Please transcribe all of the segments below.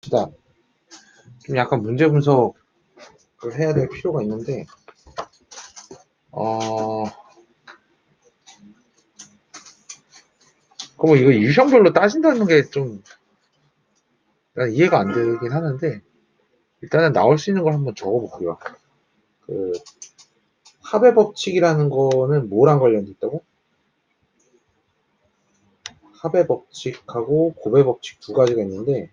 봅시다. 좀 약간 문제 분석을 해야 될 필요가 있는데, 어, 그럼 이거 유형별로 따진다는 게 좀 이해가 안 되긴 하는데, 일단은 나올 수 있는 걸 한번 적어볼게요. 그, 합의 법칙이라는 거는 뭐랑 관련돼 있다고? 합의 법칙하고 곱의 법칙 두 가지가 있는데,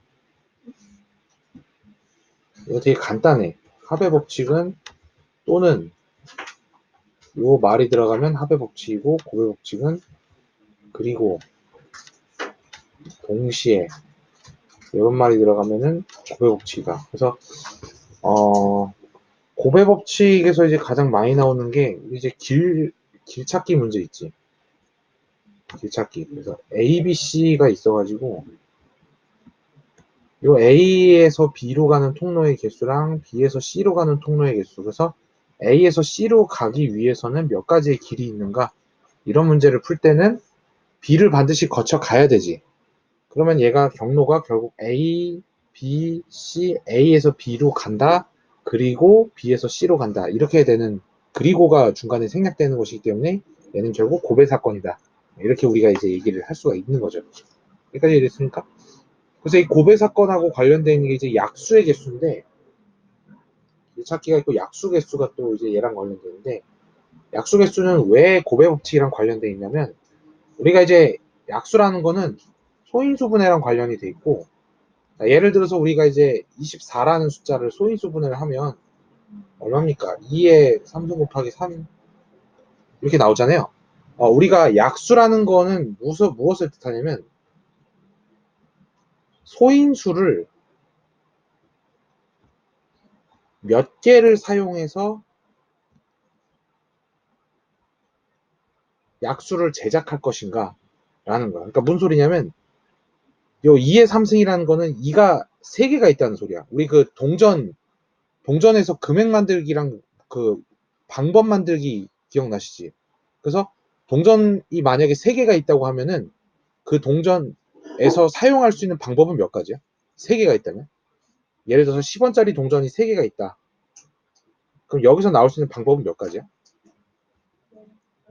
이거 되게 간단해. 합의 법칙은 또는 요 말이 들어가면 합의 법칙이고, 곱의 법칙은 그리고 동시에 이런 말이 들어가면은 곱의 법칙이다. 그래서 곱의 법칙에서 이제 가장 많이 나오는 게 이제 길찾기 문제 있지. 길찾기. 그래서 A, B, C가 있어가지고 요 A에서 B로 가는 통로의 개수랑 B에서 C로 가는 통로의 개수. 그래서 A에서 C로 가기 위해서는 몇 가지의 길이 있는가? 이런 문제를 풀 때는 B를 반드시 거쳐 가야 되지. 그러면 얘가 경로가 결국 A, B, C, A에서 B로 간다. 그리고 B에서 C로 간다. 이렇게 되는 그리고가 중간에 생략되는 것이기 때문에 얘는 결국 고배 사건이다. 이렇게 우리가 이제 얘기를 할 수가 있는 거죠. 여기까지 이해됐습니까? 그래서 이 고배 사건하고 관련되어 있는 게 이제 약수의 개수인데 찾기가 있고 약수 개수가 또 이제 얘랑 관련되는데 약수 개수는 왜 고배 법칙이랑 관련되어 있냐면 우리가 이제 약수라는 거는 소인수분해랑 관련이 돼 있고 예를 들어서 우리가 이제 24라는 숫자를 소인수분해를 하면 얼마입니까? 2에 3분 곱하기 3 이렇게 나오잖아요. 우리가 약수라는 거는 무엇을 뜻하냐면 소인수를 몇 개를 사용해서 약수를 제작할 것인가 라는 거야. 그러니까 무슨 소리냐면 요 2의 3승이라는 거는 2가 3개가 있다는 소리야. 우리 그 동전에서 금액 만들기랑 그 방법 만들기 기억나시지? 그래서 동전이 만약에 3개가 있다고 하면은 그 동전에서 사용할 수 있는 방법은 몇 가지야? 3개가 있다면? 예를 들어서 10원짜리 동전이 3개가 있다. 그럼 여기서 나올 수 있는 방법은 몇 가지야?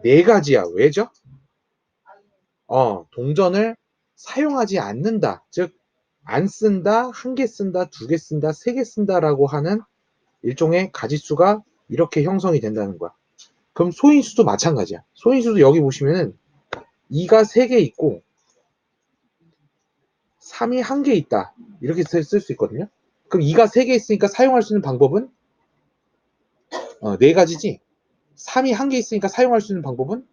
4가지야. 왜죠? 동전을 사용하지 않는다. 즉, 안 쓴다, 1개 쓴다, 2개 쓴다, 3개 쓴다라고 하는 일종의 가지수가 이렇게 형성이 된다는 거야. 그럼 소인수도 마찬가지야. 소인수도 여기 보시면은 2가 3개 있고 3이 1개 있다. 이렇게 쓸 수 있거든요. 그럼 2가 3개 있으니까 사용할 수 있는 방법은 4가지지. 3이 1개 있으니까 사용할 수 있는 방법은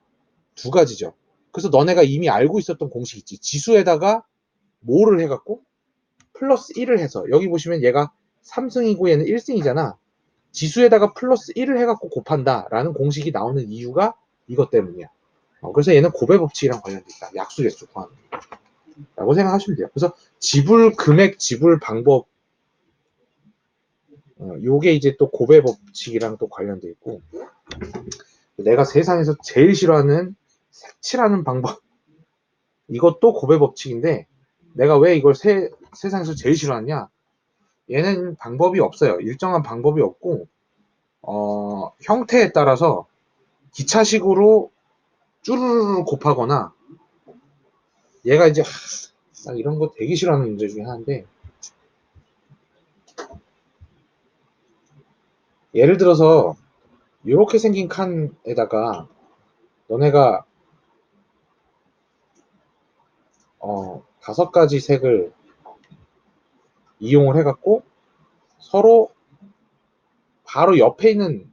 2가지죠. 그래서 너네가 이미 알고 있었던 공식 있지. 지수에다가 뭐를 해갖고 플러스 1을 해서 여기 보시면 얘가 3승이고 얘는 1승이잖아. 지수에다가 플러스 1을 해갖고 곱한다 라는 공식이 나오는 이유가 이것 때문이야. 그래서 얘는 고배 법칙이랑 관련돼 있다. 약수 개수 구하는 라고 생각하시면 돼요. 그래서 지불 금액, 지불 방법 요게 이제 또 고배 법칙이랑 또 관련돼 있고 내가 세상에서 제일 싫어하는 색칠하는 방법 이것도 고배 법칙인데 내가 왜 이걸 세상에서 제일 싫어하냐 얘는 방법이 없어요. 일정한 방법이 없고 형태에 따라서 기차식으로 쭈루루루 곱하거나 얘가 이제 이런 거 되게 싫어하는 문제 중에 하나인데 예를 들어서 이렇게 생긴 칸에다가 너네가 5가지 색을 이용을 해갖고 서로 바로 옆에 있는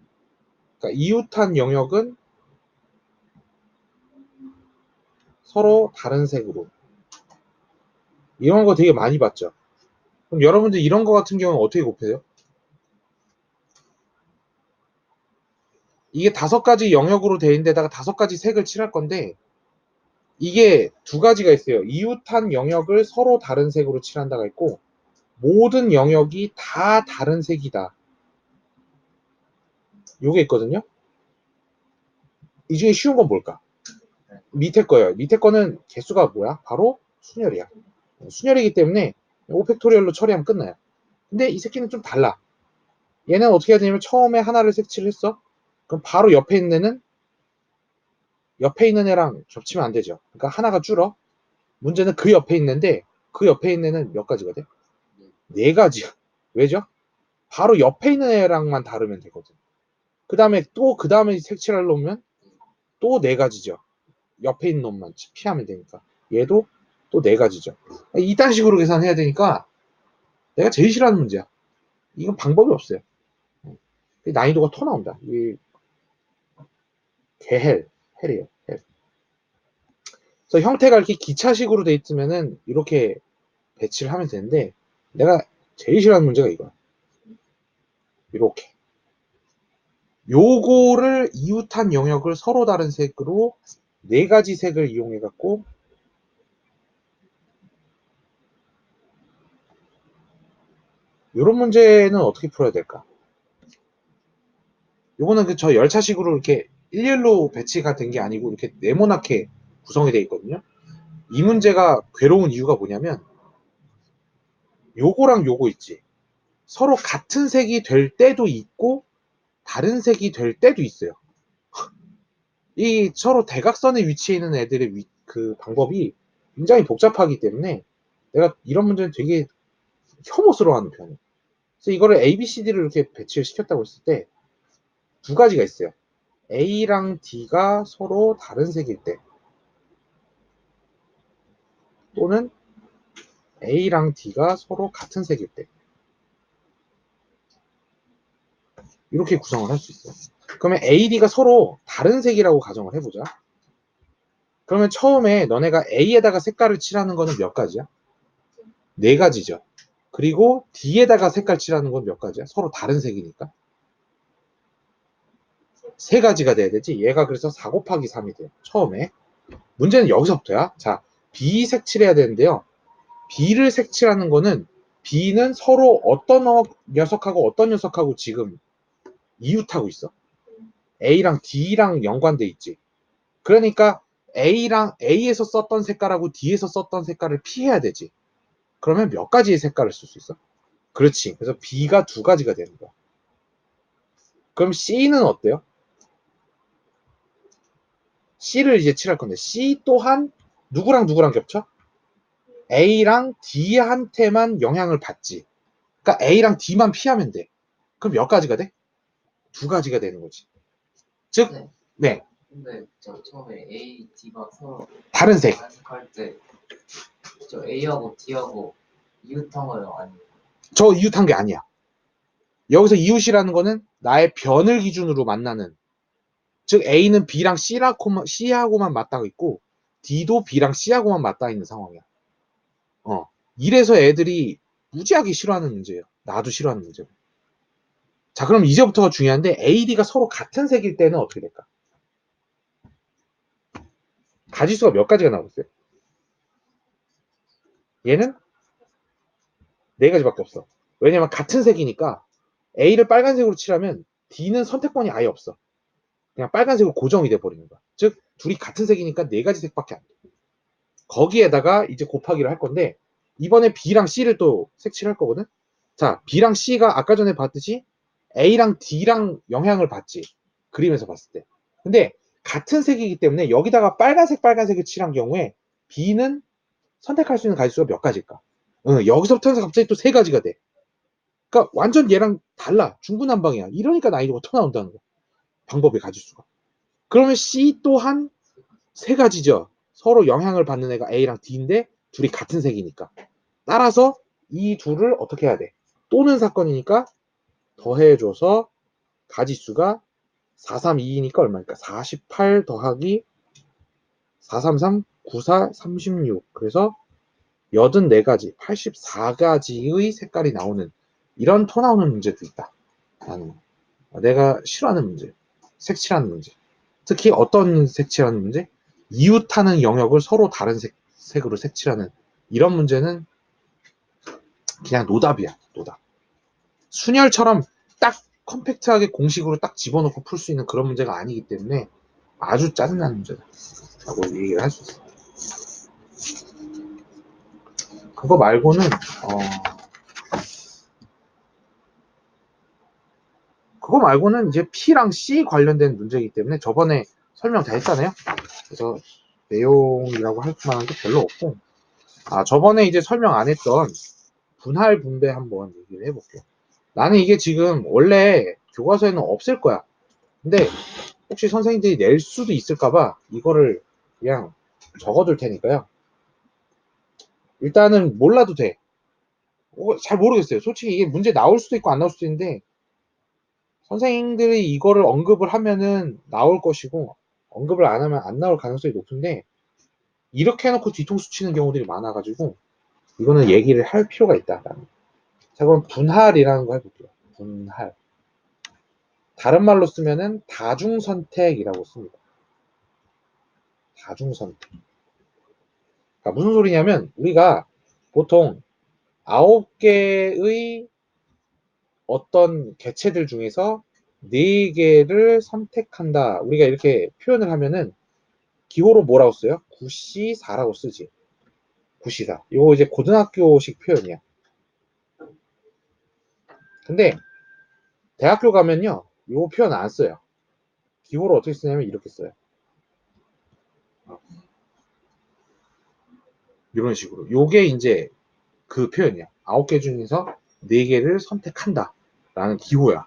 그러니까 이웃한 영역은 서로 다른 색으로 이런 거 되게 많이 봤죠. 그럼 여러분들 이런 거 같은 경우는 어떻게 곱해요? 이게 5가지 영역으로 돼 있는 데다가 5가지 색을 칠할 건데 이게 2가지가 있어요. 이웃한 영역을 서로 다른 색으로 칠한다가 있고 모든 영역이 다 다른 색이다. 요게 있거든요. 이 중에 쉬운 건 뭘까? 밑에 거예요. 밑에 거는 개수가 뭐야? 바로 순열이야. 순열이기 때문에 5팩토리얼로 처리하면 끝나요. 근데 이 새끼는 좀 달라. 얘는 어떻게 해야 되냐면 처음에 하나를 색칠을 했어. 그럼 바로 옆에 있는 애랑 겹치면 안 되죠. 그러니까 하나가 줄어. 문제는 그 옆에 있는데 그 옆에 있는 애는 몇 가지가 돼? 네 가지야. 왜죠? 바로 옆에 있는 애랑만 다르면 되거든. 그 다음에 또 그 다음에 색칠할 놈은 또 네 가지죠. 옆에 있는 놈만 피하면 되니까. 얘도 또 네 가지죠. 이딴 식으로 계산해야 되니까 내가 제일 싫어하는 문제야. 이건 방법이 없어요. 난이도가 더 나온다. 이 헬이에요. 헬. 그래서 형태가 이렇게 기차식으로 돼 있으면은 이렇게 배치를 하면 되는데 내가 제일 싫어하는 문제가 이거야. 이렇게. 요거를 이웃한 영역을 서로 다른 색으로 네 가지 색을 이용해 갖고 이런 문제는 어떻게 풀어야 될까? 요거는 그 저 열차식으로 이렇게 일렬로 배치가 된 게 아니고 이렇게 네모나게 구성이 되어 있거든요. 이 문제가 괴로운 이유가 뭐냐면 요거랑 요거 있지. 서로 같은 색이 될 때도 있고 다른 색이 될 때도 있어요. 이 서로 대각선에 위치해 있는 애들의 그 방법이 굉장히 복잡하기 때문에 내가 이런 문제는 되게 혐오스러워하는 편이에요. 그래서 이거를 A, B, C, D를 이렇게 배치를 시켰다고 했을 때 두 가지가 있어요. A랑 D가 서로 다른 색일 때 또는 A랑 D가 서로 같은 색일 때 이렇게 구성을 할 수 있어요. 그러면 A, D가 서로 다른 색이라고 가정을 해보자. 그러면 처음에 너네가 A에다가 색깔을 칠하는 거는 몇 가지야? 네 가지죠. 그리고 D에다가 색깔 칠하는 건 몇 가지야? 서로 다른 색이니까. 세 가지가 돼야 되지. 얘가 그래서 4 곱하기 3이 돼요. 처음에. 문제는 여기서부터야. 자, B 색칠해야 되는데요. B를 색칠하는 거는 B는 서로 어떤 녀석하고 어떤 녀석하고 지금 이웃하고 있어. A랑 D랑 연관돼 있지. 그러니까 A에서 썼던 색깔하고 D에서 썼던 색깔을 피해야 되지. 그러면 몇 가지의 색깔을 쓸 수 있어? 그렇지. 그래서 B가 두 가지가 되는 거야. 그럼 C는 어때요? C를 이제 칠할 건데 C 또한 누구랑 누구랑 겹쳐? A랑 D한테만 영향을 받지. 그러니까 A랑 D만 피하면 돼. 그럼 몇 가지가 돼? 두 가지가 되는 거지. 즉, 네. 네. 근데 저 처음에 A, D가 서로 다른 색. 할 때 저 A하고 D하고 이웃한 거예요? 아니면 저 이웃한 게 아니야. 여기서 이웃이라는 거는 나의 변을 기준으로 만나는. 즉 A는 B랑 C하고만 맞닿아 있고 D도 B랑 C하고만 맞닿아 있는 상황이야. 이래서 애들이 무지하게 싫어하는 문제예요. 나도 싫어하는 문제. 자, 그럼 이제부터가 중요한데 A, D가 서로 같은 색일 때는 어떻게 될까? 가지수가 몇 가지가 나오겠어요? 얘는 네 가지밖에 없어. 왜냐면 같은 색이니까 A를 빨간색으로 칠하면 D는 선택권이 아예 없어. 그냥 빨간색으로 고정이 돼 버리는 거야. 즉 둘이 같은 색이니까 네 가지 색밖에 안 돼. 거기에다가 이제 곱하기를 할 건데 이번에 B랑 C를 또 색칠할 거거든. 자, B랑 C가 아까 전에 봤듯이 A랑 D랑 영향을 받지. 그림에서 봤을 때. 근데 같은 색이기 때문에 여기다가 빨간색을 칠한 경우에 B는 선택할 수 있는 가지수가 몇 가지일까? 여기서부터 해서 갑자기 또 세 가지가 돼. 그러니까 완전 얘랑 달라. 중구난방이야. 이러니까 난이도가 더 나온다는 거야. 방법의 가지수가. 그러면 C 또한 세 가지죠. 서로 영향을 받는 애가 A랑 D인데 둘이 같은 색이니까. 따라서 이 둘을 어떻게 해야 돼? 또는 사건이니까 더해줘서 가지수가 432이니까 얼마니까? 48 더하기 433, 94, 36. 그래서 84가지, 84가지의 색깔이 나오는 이런 토 나오는 문제도 있다. 라는 내가 싫어하는 문제. 색칠하는 문제. 특히 어떤 색칠하는 문제? 이웃하는 영역을 서로 다른 색으로 색칠하는 이런 문제는 그냥 노답이야. 노답. 순열처럼 딱 컴팩트하게 공식으로 딱 집어넣고 풀 수 있는 그런 문제가 아니기 때문에 아주 짜증나는 문제다 라고 얘기를 할 수 있어. 그거 말고는 그거 말고는 이제 P랑 C 관련된 문제이기 때문에 저번에 설명 다 했잖아요. 그래서 내용이라고 할 만한 게 별로 없고, 저번에 이제 설명 안 했던 분할 분배 한번 얘기를 해볼게요. 나는 이게 지금 원래 교과서에는 없을 거야. 근데 혹시 선생님들이 낼 수도 있을까봐 이거를 그냥 적어둘 테니까요. 일단은 몰라도 돼. 잘 모르겠어요. 솔직히 이게 문제 나올 수도 있고 안 나올 수도 있는데 선생님들이 이거를 언급을 하면은 나올 것이고 언급을 안 하면 안 나올 가능성이 높은데 이렇게 해놓고 뒤통수 치는 경우들이 많아가지고 이거는 얘기를 할 필요가 있다. 자, 그럼 분할이라는 거 해볼게요. 분할. 다른 말로 쓰면은 다중선택이라고 씁니다. 다중선택. 그러니까 무슨 소리냐면 우리가 보통 9개의 어떤 개체들 중에서 4개를 선택한다. 우리가 이렇게 표현을 하면은 기호로 뭐라고 써요? 9C4라고 쓰지. 9C4. 이거 이제 고등학교식 표현이야. 근데 대학교 가면요. 이 표현 안 써요. 기호로 어떻게 쓰냐면 이렇게 써요. 이런 식으로. 요게 이제 그 표현이야. 9개 중에서 4개를 선택한다. 라는 기호야.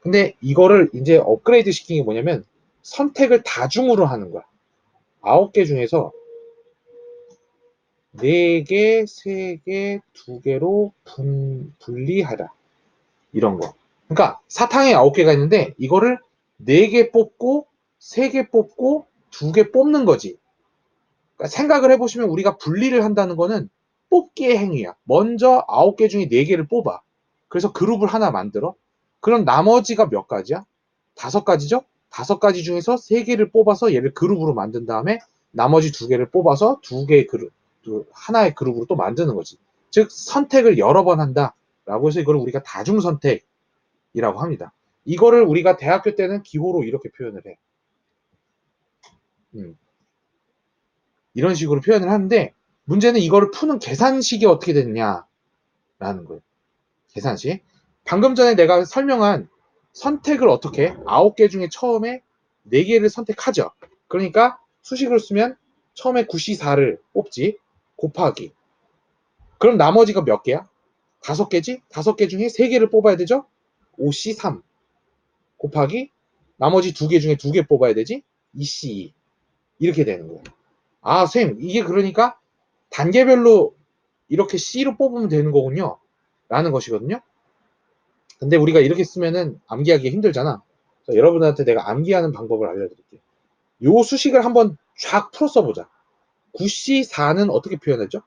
근데 이거를 이제 업그레이드 시킨 게 뭐냐면 선택을 다중으로 하는 거야. 9개 중에서 4개, 3개, 2개로 분리하라. 이런 거. 그러니까 사탕에 9개가 있는데 이거를 4개 뽑고 3개 뽑고 2개 뽑는 거지. 그러니까 생각을 해보시면 우리가 분리를 한다는 거는 뽑기의 행위야. 먼저 9개 중에 4개를 뽑아. 그래서 그룹을 하나 만들어. 그럼 나머지가 몇 가지야? 5가지죠? 5가지 중에서 3개를 뽑아서 얘를 그룹으로 만든 다음에 나머지 2개를 뽑아서 2개의 그룹, 하나의 그룹으로 또 만드는 거지. 즉 선택을 여러 번 한다라고 해서 이걸 우리가 다중선택이라고 합니다. 이거를 우리가 대학교 때는 기호로 이렇게 표현을 해. 이런 식으로 표현을 하는데 문제는 이거를 푸는 계산식이 어떻게 되느냐라는 거예요. 계산식. 방금 전에 내가 설명한 선택을 어떻게 9개 중에 처음에 4개를 선택하죠. 그러니까 수식을 쓰면 처음에 9C4를 뽑지. 곱하기. 그럼 나머지가 몇 개야? 5개지? 5개 중에 3개를 뽑아야 되죠? 5C3 곱하기 나머지 2개 중에 2개 뽑아야 되지? 2C2 이렇게 되는 거예요. 선생님 이게 그러니까 단계별로 이렇게 C로 뽑으면 되는 거군요. 라는 것이거든요. 근데 우리가 이렇게 쓰면은 암기하기 힘들잖아. 여러분한테 내가 암기하는 방법을 알려드릴게요. 요 수식을 한번 쫙 풀어 써보자. 9C4는 어떻게 표현하죠?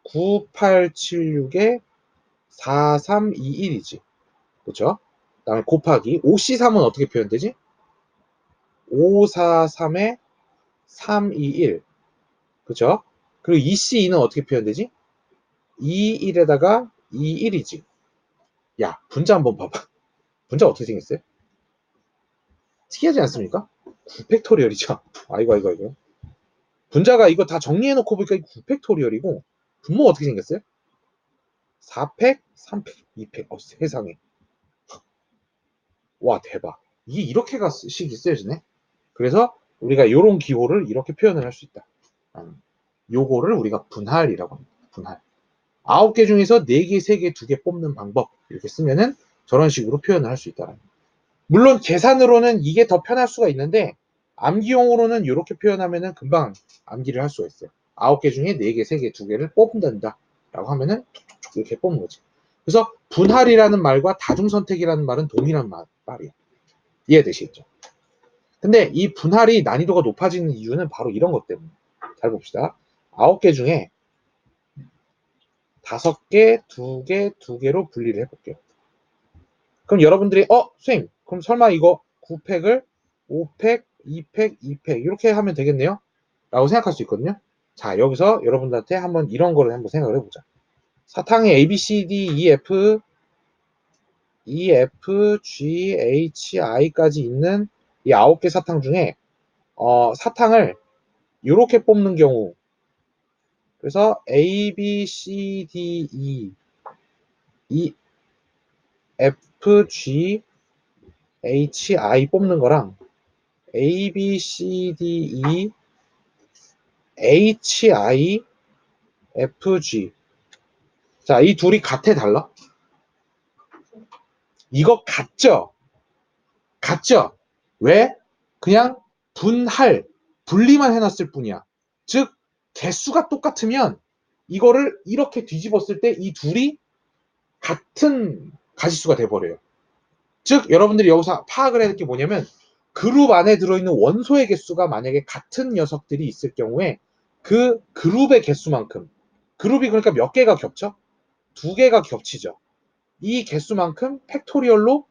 9876에 4321이지. 그쵸? 그 다음에 곱하기 5C3은 어떻게 표현되지? 543에 321. 그쵸? 그리고 2C2는 어떻게 표현되지? 21에다가 21이지. 야, 분자 한번 봐봐. 분자 어떻게 생겼어요? 특이하지 않습니까? 9팩토리얼이죠. 아이고. 분자가 이거 다 정리해놓고 보니까 9팩토리얼이고 분모 어떻게 생겼어요? 4팩, 3팩, 2팩. 세상에. 와, 대박. 이게 이렇게가 식이 쓰여지네. 그래서 우리가 이런 기호를 이렇게 표현을 할 수 있다. 요거를 우리가 분할이라고 합니다. 분할. 9개 중에서 4개, 3개, 2개 뽑는 방법 이렇게 쓰면은 저런 식으로 표현을 할 수 있다. 물론 계산으로는 이게 더 편할 수가 있는데 암기용으로는 이렇게 표현하면은 금방 암기를 할 수가 있어요. 9개 중에 4개, 3개, 2개를 뽑는다 라고 하면은 툭툭툭 이렇게 뽑는 거지. 그래서 분할이라는 말과 다중선택이라는 말은 동일한 말이에요. 이해되시겠죠? 근데 이 분할이 난이도가 높아지는 이유는 바로 이런 것 때문에. 잘 봅시다. 9개 중에 5개, 2개, 2개로 분리를 해볼게요. 그럼 여러분들이 선생님 그럼 설마 이거 9팩을 5팩, 2팩, 2팩 이렇게 하면 되겠네요? 라고 생각할 수 있거든요. 자, 여기서 여러분들한테 한번 이런 거를 한번 생각을 해보자. 사탕이 A, B, C, D, E, F, E, F, G, H, I까지 있는 이 9개 사탕 중에 사탕을 이렇게 뽑는 경우 그래서 A, B, C, D, E, F, G, H, I 뽑는 거랑 A, B, C, D, E, H, I, F, G. 자, 이 둘이 같아, 달라? 이거 같죠? 같죠? 왜? 그냥 분리만 해놨을 뿐이야. 즉, 개수가 똑같으면 이거를 이렇게 뒤집었을 때 이 둘이 같은 가지수가 돼버려요. 즉, 여러분들이 여기서 파악을 해야 될 게 뭐냐면 그룹 안에 들어있는 원소의 개수가 만약에 같은 녀석들이 있을 경우에 그 그룹의 개수만큼, 그룹이 그러니까 몇 개가 겹쳐? 두 개가 겹치죠. 이 개수만큼 팩토리얼로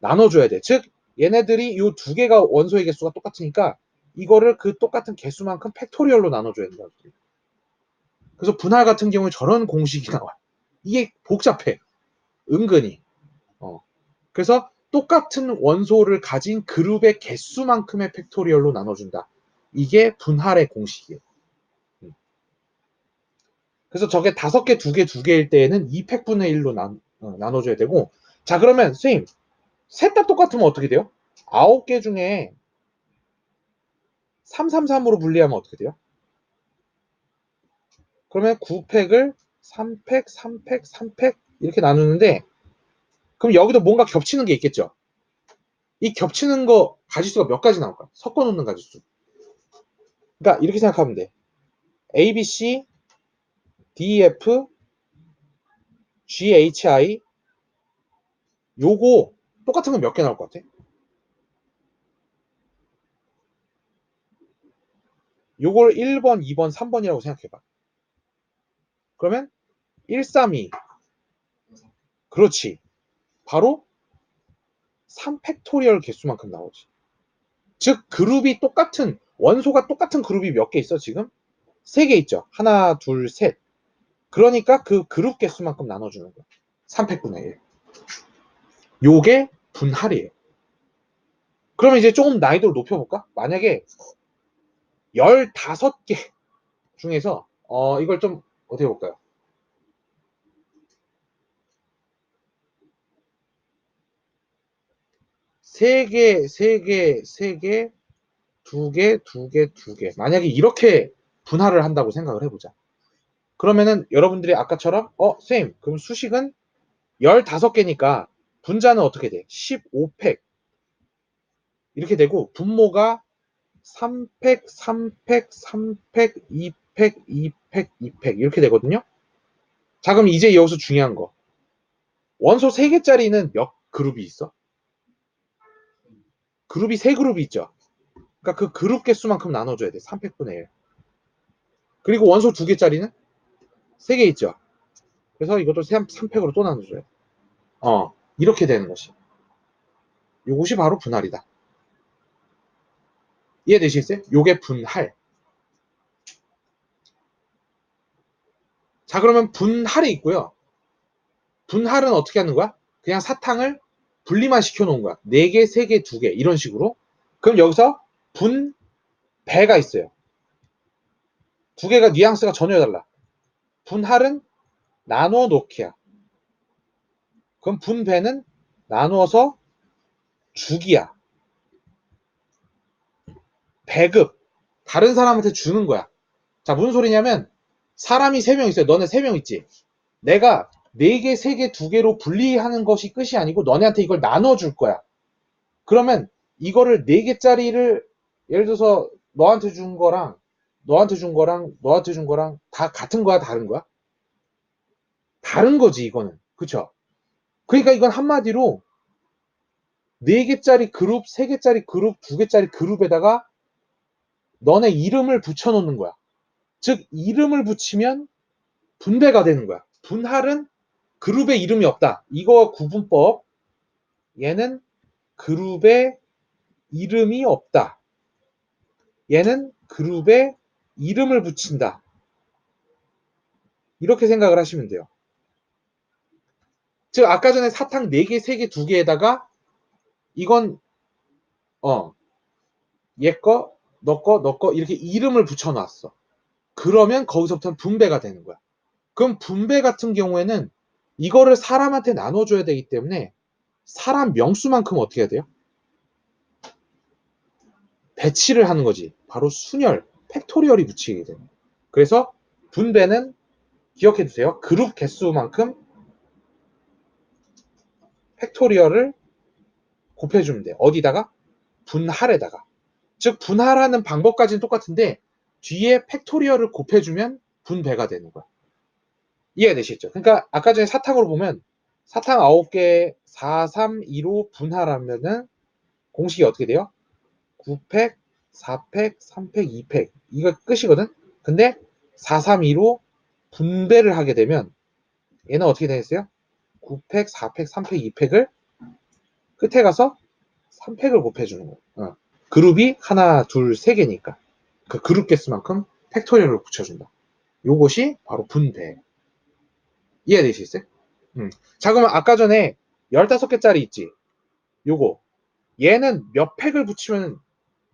나눠줘야 돼. 즉 얘네들이 이 두 개가 원소의 개수가 똑같으니까 이거를 그 똑같은 개수만큼 팩토리얼로 나눠줘야 된다. 그래서 분할 같은 경우에 저런 공식이 나와. 이게 복잡해. 은근히. 그래서 똑같은 원소를 가진 그룹의 개수만큼의 팩토리얼로 나눠준다. 이게 분할의 공식이에요. 그래서 저게 5개, 2개, 2개일 때에는 2팩분의 1로 나눠줘야 되고, 자, 그러면 선생님, 셋 다 똑같으면 어떻게 돼요? 9개 중에 333으로 분리하면 어떻게 돼요? 그러면 9팩을 3팩, 3팩, 3팩 이렇게 나누는데, 그럼 여기도 뭔가 겹치는 게 있겠죠? 이 겹치는 거 가지수가 몇 가지 나올까? 섞어 놓는 가지수. 그러니까 이렇게 생각하면 돼. A, B, C, D, F, G, H, I 요거 똑같은 건 몇 개 나올 것 같아? 요걸 1번, 2번, 3번이라고 생각해봐. 그러면 1, 3, 2 그렇지. 바로 3팩토리얼 개수만큼 나오지. 즉 그룹이 똑같은 원소가 똑같은 그룹이 몇 개 있어 지금? 3개 있죠. 하나, 둘, 셋. 그러니까 그 그룹 개수만큼 나눠주는 거야. 3팩분의 1. 요게 분할이에요. 그러면 이제 조금 난이도를 높여볼까? 만약에 15개 중에서 이걸 좀 어떻게 해볼까요? 3개, 3개, 3개, 2개, 2개, 2개. 만약에 이렇게 분할을 한다고 생각을 해보자. 그러면은 여러분들이 아까처럼 선생님 그럼 수식은 15개니까 분자는 어떻게 돼? 15팩 이렇게 되고 분모가 3팩, 3팩, 3팩, 2팩, 2팩, 2팩 이렇게 되거든요. 자 그럼 이제 여기서 중요한 거 원소 3개짜리는 몇 그룹이 있어? 그룹이 3그룹이 있죠. 그러니까 그 그룹 개수만큼 나눠줘야 돼. 3팩분의 1. 그리고 원소 2개짜리는 3개 있죠. 그래서 이것도 3팩으로 또 나눠줘요. 이렇게 되는 것이. 이것이 바로 분할이다. 이해되시겠어요? 요게 분할. 자, 그러면 분할이 있고요. 분할은 어떻게 하는 거야? 그냥 사탕을 분리만 시켜놓은 거야. 4개, 3개, 2개 이런 식으로. 그럼 여기서 분배가 있어요. 2개가 뉘앙스가 전혀 달라. 분할은 나누어 놓기야. 그럼 분배는 나누어서 주기야. 배급. 다른 사람한테 주는 거야. 자, 무슨 소리냐면 사람이 3명 있어요. 너네 3명 있지? 내가 4개, 3개, 2개로 분리하는 것이 끝이 아니고 너네한테 이걸 나눠줄 거야. 그러면 이거를 4개짜리를 예를 들어서 너한테 준 거랑 너한테 준 거랑 너한테 준 거랑 다 같은 거야, 다른 거야? 다른 거지, 이거는. 그쵸? 그러니까 이건 한마디로 4개짜리 그룹, 3개짜리 그룹, 2개짜리 그룹에다가 너네 이름을 붙여놓는 거야. 즉, 이름을 붙이면 분배가 되는 거야. 분할은 그룹에 이름이 없다. 이거 구분법. 얘는 그룹에 이름이 없다. 얘는 그룹에 이름을 붙인다. 이렇게 생각을 하시면 돼요. 즉 아까 전에 사탕 4개, 3개, 2개에다가 이건 얘 거, 너 거, 너 거 이렇게 이름을 붙여놨어. 그러면 거기서부터는 분배가 되는 거야. 그럼 분배 같은 경우에는 이거를 사람한테 나눠줘야 되기 때문에 사람 명수만큼 어떻게 해야 돼요? 배치를 하는 거지. 바로 순열, 팩토리얼이 붙이게 돼요. 그래서 분배는 기억해 두세요. 그룹 개수만큼 팩토리얼을 곱해주면 돼요. 어디다가? 분할에다가. 즉 분할하는 방법까지는 똑같은데 뒤에 팩토리얼을 곱해주면 분배가 되는 거야. 이해가 되시겠죠? 그러니까 아까 전에 사탕으로 보면 사탕 9개 4, 3, 2로 분할하면은 공식이 어떻게 돼요? 9팩, 4팩, 3팩, 2팩 이거 끝이거든? 근데 4, 3, 2로 분배를 하게 되면 얘는 어떻게 되겠어요? 9팩, 4팩, 3팩, 2팩을 끝에 가서 3팩을 곱해주는 거예요. 그룹이 하나, 둘, 세 개니까 그 그룹 개수만큼 팩토리얼을 붙여준다. 요것이 바로 분배. 이해되시겠어요? 자, 그러면 아까 전에 15개짜리 있지? 요거. 얘는 몇 팩을 붙이면,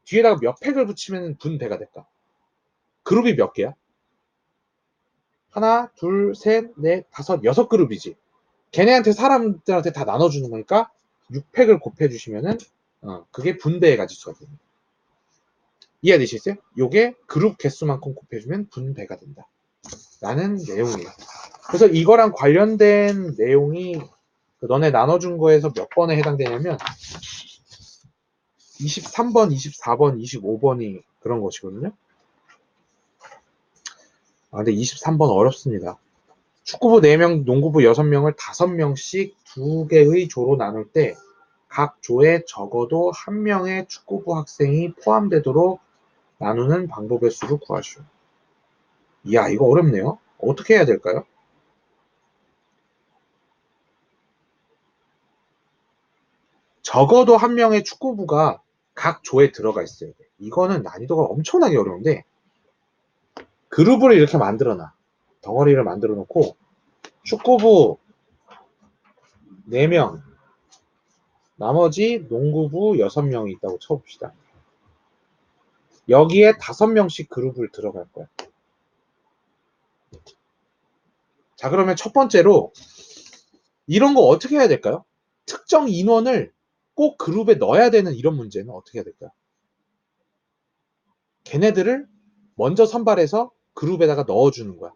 뒤에다가 몇 팩을 붙이면 분배가 될까? 그룹이 몇 개야? 하나, 둘, 셋, 넷, 다섯, 6그룹이지. 걔네한테 사람들한테 다 나눠주는 거니까 6팩을 곱해주시면은, 그게 분배의 가지수가 됩니다. 이해되시겠어요? 요게 그룹 개수만큼 곱해주면 분배가 된다. 라는 내용이에요. 그래서 이거랑 관련된 내용이 너네 나눠준 거에서 몇 번에 해당되냐면 23번, 24번, 25번이 그런 것이거든요. 근데 23번 어렵습니다. 축구부 4명, 농구부 6명을 5명씩 2개의 조로 나눌 때 각 조에 적어도 1명의 축구부 학생이 포함되도록 나누는 방법의 수를 구하시오. 이야, 이거 어렵네요. 어떻게 해야 될까요? 적어도 1명의 축구부가 각 조에 들어가 있어야 돼. 이거는 난이도가 엄청나게 어려운데 그룹을 이렇게 만들어놔. 덩어리를 만들어 놓고 축구부 4명, 나머지 농구부 6명이 있다고 쳐봅시다. 여기에 5명씩 그룹을 들어갈 거야. 자, 그러면 첫 번째로 이런 거 어떻게 해야 될까요? 특정 인원을 꼭 그룹에 넣어야 되는 이런 문제는 어떻게 해야 될까요? 걔네들을 먼저 선발해서 그룹에다가 넣어주는 거야.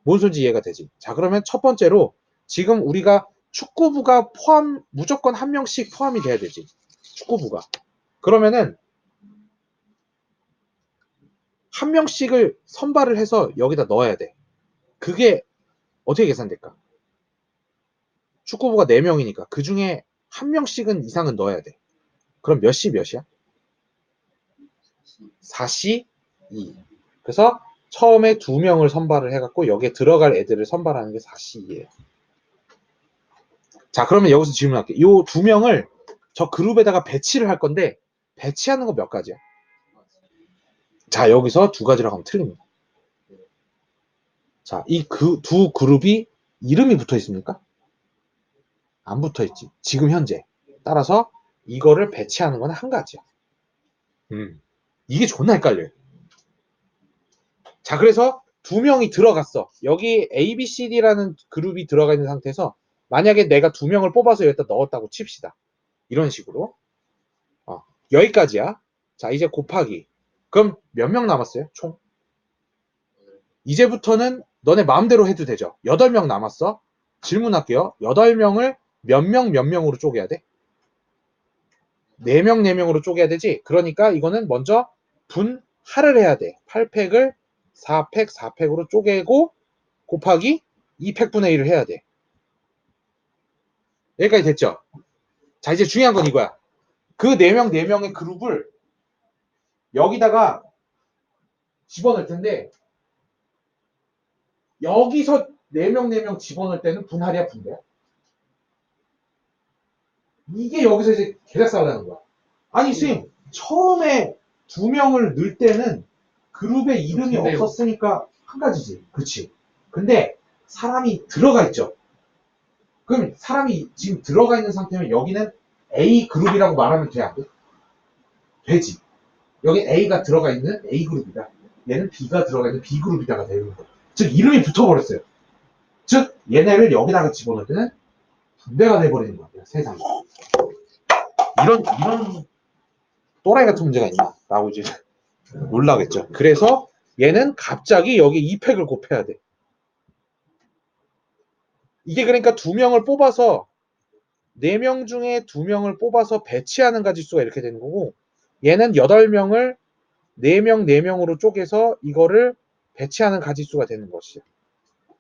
뭔 소리인지 이해가 되지? 자, 그러면 첫 번째로 지금 우리가 축구부가 무조건 1명씩 포함이 돼야 되지. 축구부가. 그러면은 1명씩을 선발을 해서 여기다 넣어야 돼. 그게 어떻게 계산될까? 축구부가 4명이니까 그 중에 1명씩은 이상은 넣어야 돼. 그럼 몇 시 몇이야? 4시 2. 그래서 처음에 2명을 선발을 해갖고 여기에 들어갈 애들을 선발하는 게 4시 2예요. 자, 그러면 여기서 질문할게. 이 2명을 저 그룹에다가 배치를 할 건데 배치하는 거 몇 가지야? 자, 여기서 2가지라고 하면 틀립니다. 자, 이 두 그룹이 이름이 붙어 있습니까? 안 붙어 있지. 지금 현재. 따라서 이거를 배치하는 건 한 가지야. 이게 존나 헷갈려요. 자, 그래서 2명이 들어갔어. 여기 A, B, C, D라는 그룹이 들어가 있는 상태에서 만약에 내가 2명을 뽑아서 여기다 넣었다고 칩시다. 이런 식으로. 여기까지야. 자, 이제 곱하기. 그럼 몇 명 남았어요? 총? 이제부터는 너네 마음대로 해도 되죠. 8명 남았어. 질문할게요. 8명을 몇 명으로 쪼개야 돼? 4명, 4명으로 쪼개야 되지? 그러니까 이거는 먼저 분할을 해야 돼. 8팩을 4팩, 4팩으로 쪼개고 곱하기 2팩분의 1을 해야 돼. 여기까지 됐죠? 자, 이제 중요한 건 이거야. 그 4명, 4명의 그룹을 여기다가 집어넣을 텐데 여기서 4명, 4명 집어넣을 때는 분할이야, 분배야? 이게 여기서 이제 계략싸움을 하는 거야. 아니, 선생님, 처음에 2명을 넣을 때는 그룹에 이름이 없었으니까 한 가지지. 그치. 근데 사람이 들어가 있죠. 그럼 사람이 지금 들어가 있는 상태면 여기는 A 그룹이라고 말하면 돼, 안 돼? 되지. 여기 A가 들어가 있는 A 그룹이다. 얘는 B가 들어가 있는 B그룹에다가 내는 거예요. 즉 이름이 붙어버렸어요. 즉 얘네를 여기다가 집어넣을 때는 분배가 돼버리는 거예요. 세상에. 이런 또라이 같은 문제가 있나? 라고 이제 놀라겠죠. 그래서 얘는 갑자기 여기 2팩을 곱해야 돼. 이게 그러니까 2명을 뽑아서 4명 중에 2명을 뽑아서 배치하는 가짓수가 이렇게 되는 거고, 얘는 8명을 4명, 4명으로 쪼개서 이거를 배치하는 가짓수가 되는 것이죠.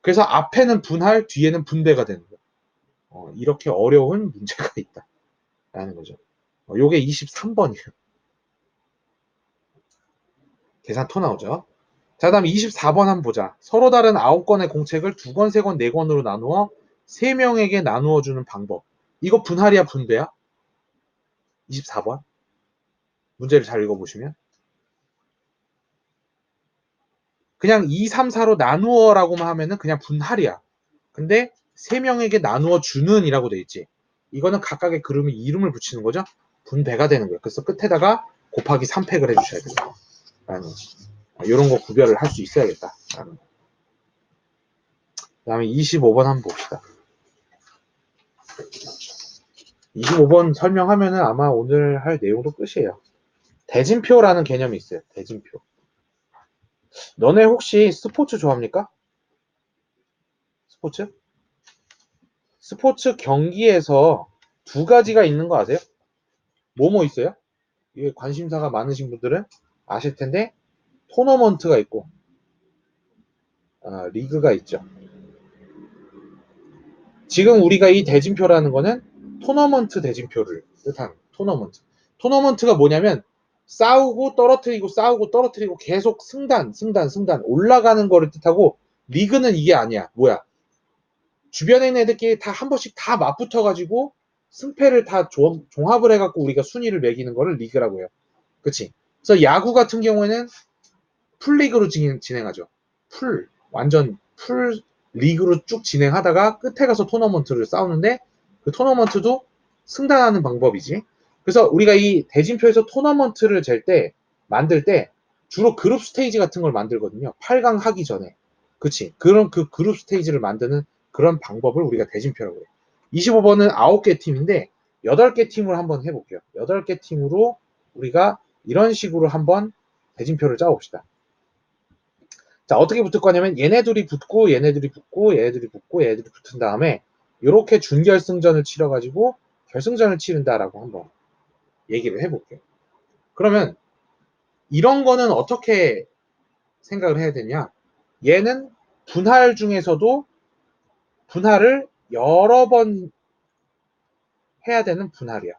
그래서 앞에는 분할, 뒤에는 분배가 되는 거예요. 이렇게 어려운 문제가 있다. 라는 거죠. 요게 23번이에요. 계산 토 나오죠. 자, 다음 24번 한번 보자. 서로 다른 9건의 공책을 2권, 3권, 4권으로 나누어 3명에게 나누어 주는 방법. 이거 분할이야, 분배야? 24번. 문제를 잘 읽어보시면. 그냥 2, 3, 4로 나누어라고만 하면은 그냥 분할이야. 근데 3명에게 나누어 주는 이라고 돼 있지. 이거는 각각의 그룹에 이름을 붙이는 거죠. 분배가 되는 거예요. 그래서 끝에다가 곱하기 3팩을 해주셔야 돼요. 라는 거지. 이런 거 구별을 할 수 있어야겠다. 그 다음에 25번 한번 봅시다. 25번 설명하면은 아마 오늘 할 내용도 끝이에요. 대진표라는 개념이 있어요. 대진표. 너네 혹시 스포츠 좋아합니까? 스포츠? 스포츠 경기에서 2가지가 있는 거 아세요? 뭐뭐 있어요? 이게 관심사가 많으신 분들은 아실 텐데, 토너먼트가 있고 리그가 있죠. 지금 우리가 이 대진표라는 거는 토너먼트 대진표를 뜻하는 토너먼트. 토너먼트가 뭐냐면 싸우고 떨어뜨리고 싸우고 떨어뜨리고 계속 승단 올라가는 거를 뜻하고, 리그는 이게 아니야. 뭐야? 주변에 있는 애들끼리 다 한 번씩 다 맞붙어가지고 승패를 다 종합을 해갖고 우리가 순위를 매기는 거를 리그라고 해요. 그치? 그래서 야구 같은 경우에는 풀리그로 진행하죠. 완전 풀 리그로 쭉 진행하다가 끝에 가서 토너먼트를 싸우는데, 그 토너먼트도 승단하는 방법이지. 그래서 우리가 이 대진표에서 토너먼트를 만들 때 주로 그룹 스테이지 같은 걸 만들거든요. 8강 하기 전에. 그치? 그럼 그 그룹 스테이지를 만드는 그런 방법을 우리가 대진표라고 해요. 25번은 9개 팀인데 8개 팀으로 한번 해볼게요. 8개 팀으로 우리가 이런 식으로 한번 대진표를 짜봅시다. 자, 어떻게 붙을 거냐면 얘네들이 붙고 얘네들이 붙고 얘네들이 붙고 얘네들이 붙은 다음에 이렇게 준결승전을 치러가지고 결승전을 치른다라고 한번 얘기를 해볼게요. 그러면 이런 거는 어떻게 생각을 해야 되냐? 얘는 분할 중에서도 분할을 여러 번 해야 되는 분할이야.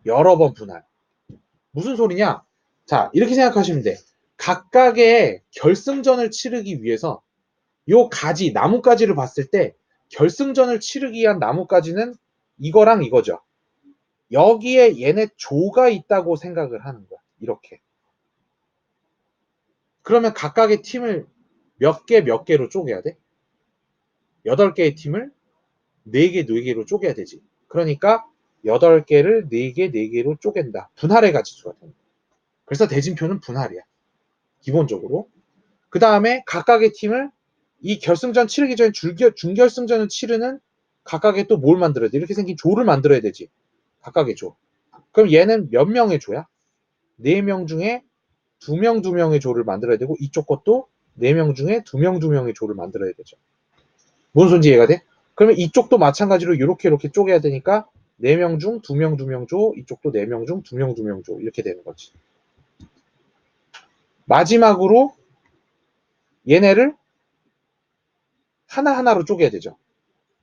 여러 번 분할. 무슨 소리냐? 자, 이렇게 생각하시면 돼. 각각의 결승전을 치르기 위해서 요 가지, 나뭇가지를 봤을 때 결승전을 치르기 위한 나뭇가지는 이거랑 이거죠. 여기에 얘네 조가 있다고 생각을 하는 거야. 이렇게. 그러면 각각의 팀을 몇 개로 쪼개야 돼? 8개의 팀을 4개, 4개로 쪼개야 되지. 그러니까 8개를 4개, 4개로 쪼갠다. 분할의 가지수가 됩니다. 그래서 대진표는 분할이야. 기본적으로. 그 다음에 각각의 팀을 이 결승전 치르기 전에 준결승전을 치르는 각각의 또 뭘 만들어야 돼? 이렇게 생긴 조를 만들어야 되지. 각각의 조. 그럼 얘는 몇 명의 조야? 4명 중에 2명, 2명의 조를 만들어야 되고, 이쪽 것도 4명 중에 2명, 2명의 조를 만들어야 되죠. 뭔 소리인지 이해가 돼? 그러면 이쪽도 마찬가지로 이렇게 쪼개야 되니까 4명 중 2명, 2명 조, 이쪽도 4명 중 2명, 2명 조, 이렇게 되는 거지. 마지막으로 얘네를 하나하나로 쪼개야 되죠.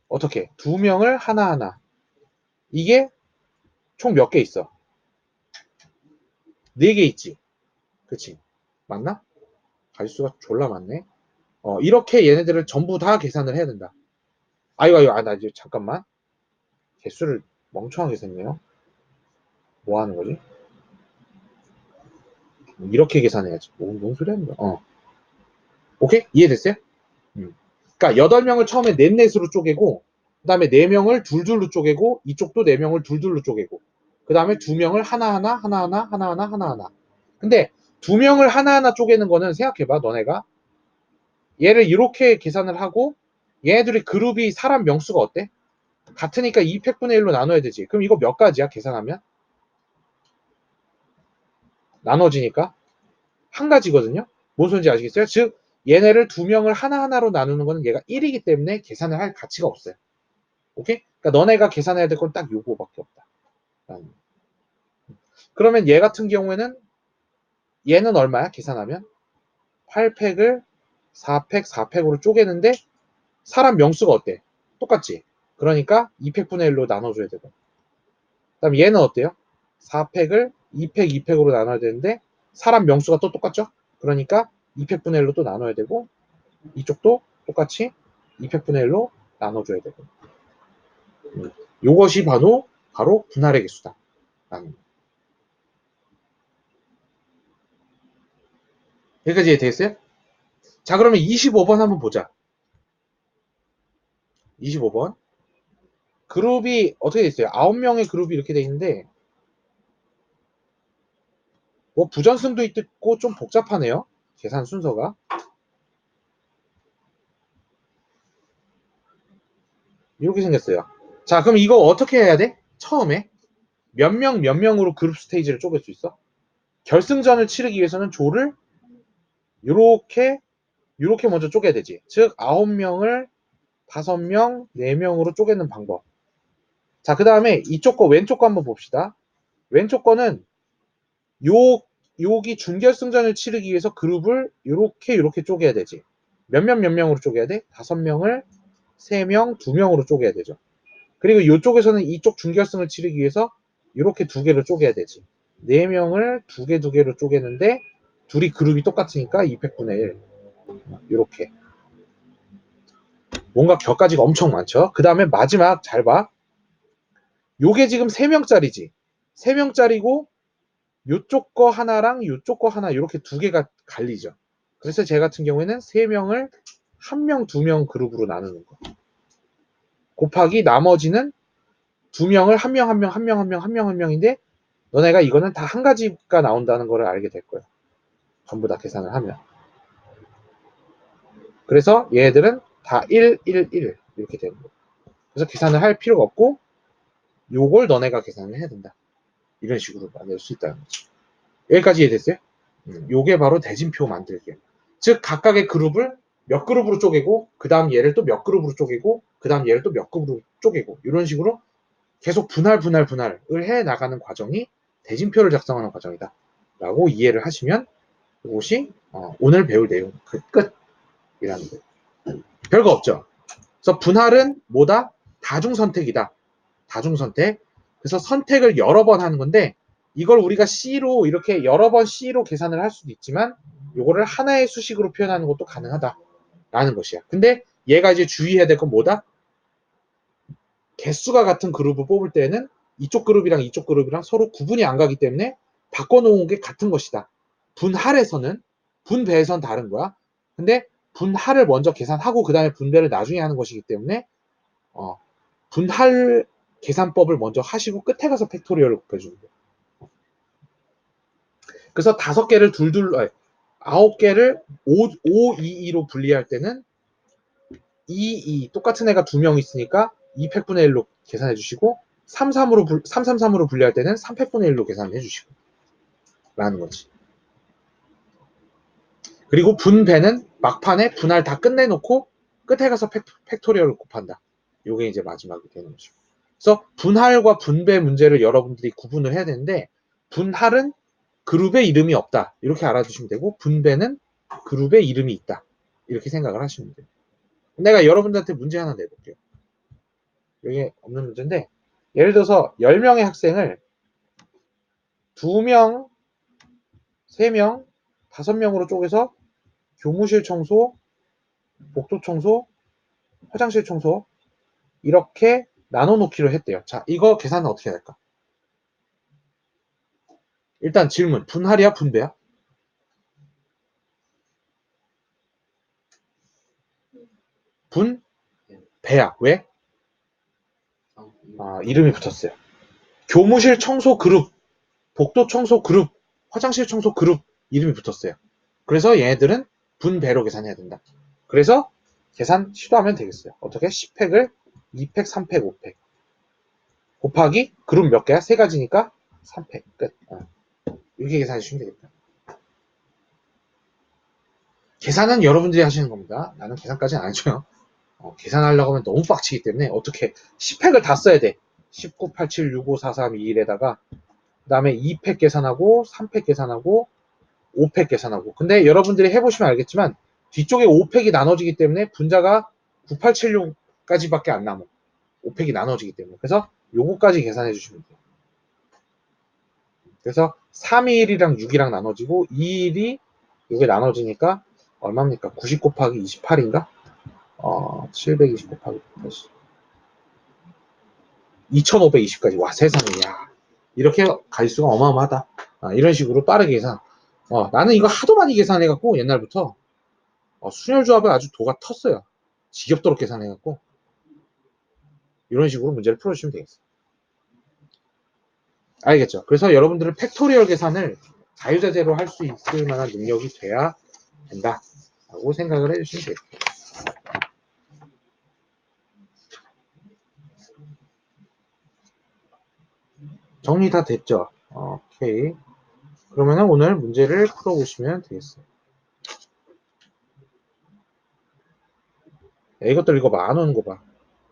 어떻게? 2명을 하나하나. 이게 총 몇 개 있어? 4개 있지. 그치? 맞나? 가지수가 졸라 많네. 이렇게 얘네들을 전부 다 계산을 해야 된다. 나 이제 잠깐만. 개수를 멍청하게 셌네요. 뭐 하는 거지? 이렇게 계산해야지. 뭔 소리 하는 거야? 오케이? 이해됐어요? 그러니까 8명을 처음에 넷넷으로 쪼개고, 그 다음에 4명을 둘둘로 쪼개고, 이쪽도 4명을 둘둘로 쪼개고, 그 다음에 2명을 하나하나. 근데 두 명을 하나하나 쪼개는 거는 생각해봐. 너네가 얘를 이렇게 계산을 하고 얘네들이 그룹이 사람 명수가 어때? 같으니까 2팩분의 1로 나눠야 되지. 그럼 이거 몇 가지야? 계산하면? 나눠지니까 한 가지거든요. 뭔 소리인지 아시겠어요? 즉 얘네를 두 명을 하나하나로 나누는 거는 얘가 1이기 때문에 계산을 할 가치가 없어요. 오케이? 그러니까 너네가 계산해야 될 건 딱 요거밖에 없다. 그러면 얘 같은 경우에는 얘는 얼마야? 계산하면 8팩을 4팩, 4팩으로 쪼개는데 사람 명수가 어때? 똑같지? 그러니까 2팩분의 1로 나눠줘야 되고. 그다음 얘는 어때요? 4팩을 2팩, 2팩으로 나눠야 되는데 사람 명수가 또 똑같죠? 그러니까 2팩분의 1로 또 나눠야 되고 이쪽도 똑같이 2팩분의 1로 나눠줘야 되고. 이것이 바로 분할의 개수다. 여기까지 이해되겠어요? 자, 그러면 25번 한번 보자. 25번. 그룹이 어떻게 돼 있어요? 9명의 그룹이 이렇게 돼 있는데 뭐 부전승도 있고 좀 복잡하네요. 계산 순서가. 이렇게 생겼어요. 자, 그럼 이거 어떻게 해야 돼? 처음에 몇 명으로 그룹 스테이지를 쪼갤 수 있어? 결승전을 치르기 위해서는 조를 요렇게 먼저 쪼개야 되지. 즉 9명을 5명, 4명으로 쪼개는 방법. 자, 그 다음에 이쪽 거 왼쪽 거 한번 봅시다. 왼쪽 거는 여기 준결승전을 치르기 위해서 그룹을 요렇게 쪼개야 되지. 몇 명으로 쪼개야 돼? 5명을 3명, 2명으로 쪼개야 되죠. 그리고 이쪽에서는 이쪽 준결승을 치르기 위해서 이렇게 두 개로 쪼개야 되지. 4명을 두 개로 쪼개는데 둘이 그룹이 똑같으니까 2팩분의 1. 이렇게. 뭔가 격가지가 엄청 많죠. 그 다음에 마지막 잘 봐. 요게 지금 3명짜리지. 3명짜리고 요쪽 거 하나랑 요쪽 거 하나 이렇게 두 개가 갈리죠. 그래서 제 같은 경우에는 3명을 1명, 2명 그룹으로 나누는 거. 곱하기 나머지는 2명을 1명인데 너네가 이거는 다 한 가지가 나온다는 걸 알게 될 거예요. 전부 다 계산을 하면. 그래서 얘들은 다 1, 1, 1 이렇게 되는 거예요. 그래서 계산을 할 필요가 없고 요걸 너네가 계산을 해야 된다. 이런 식으로 만들 수 있다는 거죠. 여기까지 이해됐어요? 요게 바로 대진표 만들기. 즉 각각의 그룹을 몇 그룹으로 쪼개고 그 다음 얘를 또 몇 그룹으로 쪼개고 그 다음 얘를 또 몇 그룹으로 쪼개고 이런 식으로 계속 분할을 해 나가는 과정이 대진표를 작성하는 과정이다 라고 이해를 하시면 이것이 오늘 배울 내용 끝이라는 거예요. 별거 없죠. 그래서 분할은 뭐다? 다중선택이다. 다중선택. 그래서 선택을 여러 번 하는 건데 이걸 우리가 C로 이렇게 여러 번 C로 계산을 할 수도 있지만 이거를 하나의 수식으로 표현하는 것도 가능하다라는 것이야. 근데 얘가 이제 주의해야 될 건 뭐다? 개수가 같은 그룹을 뽑을 때는 이쪽 그룹이랑 이쪽 그룹이랑 서로 구분이 안 가기 때문에 바꿔놓은 게 같은 것이다. 분할에서는 분배에선 다른 거야. 근데 분할을 먼저 계산하고 그 다음에 분배를 나중에 하는 것이기 때문에 분할 계산법을 먼저 하시고 끝에 가서 팩토리얼을 곱해주는 거예요. 그래서 5개를 9개를 5, 2, 2로 분리할 때는 2, 똑같은 애가 2명 있으니까 2팩분의 1로 계산해 주시고 333으로 분리할 때는 3팩분의 1로 계산해 주시고 라는 거지. 그리고 분배는 막판에 분할 다 끝내놓고 끝에 가서 팩토리얼을 곱한다. 요게 이제 마지막이 되는 거죠. 그래서 분할과 분배 문제를 여러분들이 구분을 해야 되는데 분할은 그룹의 이름이 없다. 이렇게 알아두시면 되고 분배는 그룹의 이름이 있다. 이렇게 생각을 하시면 돼요. 내가 여러분들한테 문제 하나 내볼게요. 여기 없는 문제인데 예를 들어서 10명의 학생을 2명, 3명, 5명으로 쪼개서 교무실 청소, 복도 청소, 화장실 청소 이렇게 나눠놓기로 했대요. 자, 이거 계산은 어떻게 할까? 일단 질문, 분할이야, 분배야? 분배야. 왜? 이름이 붙었어요. 교무실 청소 그룹, 복도 청소 그룹, 화장실 청소 그룹 이름이 붙었어요. 그래서 얘네들은 분배로 계산해야 된다. 그래서 계산 시도하면 되겠어요. 어떻게? 10팩을 2팩, 3팩, 5팩 곱하기 그룹 몇 개야? 세 가지니까 3팩 끝. 이렇게 계산해 주시면 되겠다. 계산은 여러분들이 하시는 겁니다. 나는 계산까지는 안 해줘요. 계산하려고 하면 너무 빡치기 때문에 어떻게 10팩을 다 써야 돼. 19, 87, 65, 43, 21에다가 그 다음에 2팩 계산하고 3팩 계산하고 5팩 계산하고. 근데 여러분들이 해보시면 알겠지만 뒤쪽에 5팩이 나눠지기 때문에 분자가 9876까지밖에 안 남아. 5팩이 나눠지기 때문에. 그래서 요거까지 계산해 주시면 돼요. 그래서 321이랑 6이랑 나눠지고 21이 요게 나눠지니까 얼마입니까? 90 곱하기 28인가? 720 곱하기 80. 2520까지. 와, 세상에. 야. 이렇게 가지수가 어마어마하다. 이런 식으로 빠르게 계산. 나는 이거 하도 많이 계산해갖고 옛날부터 순혈조합을 아주 도가 텄어요. 지겹도록 계산해갖고 이런 식으로 문제를 풀어주시면 되겠어요. 알겠죠? 그래서 여러분들은 팩토리얼 계산을 자유자재로 할 수 있을 만한 능력이 돼야 된다 라고 생각을 해주시면 되겠습니다. 정리 다 됐죠? 오케이. 그러면 오늘 문제를 풀어보시면 되겠어요. 이것들 이거 봐. 안 오는 거 봐.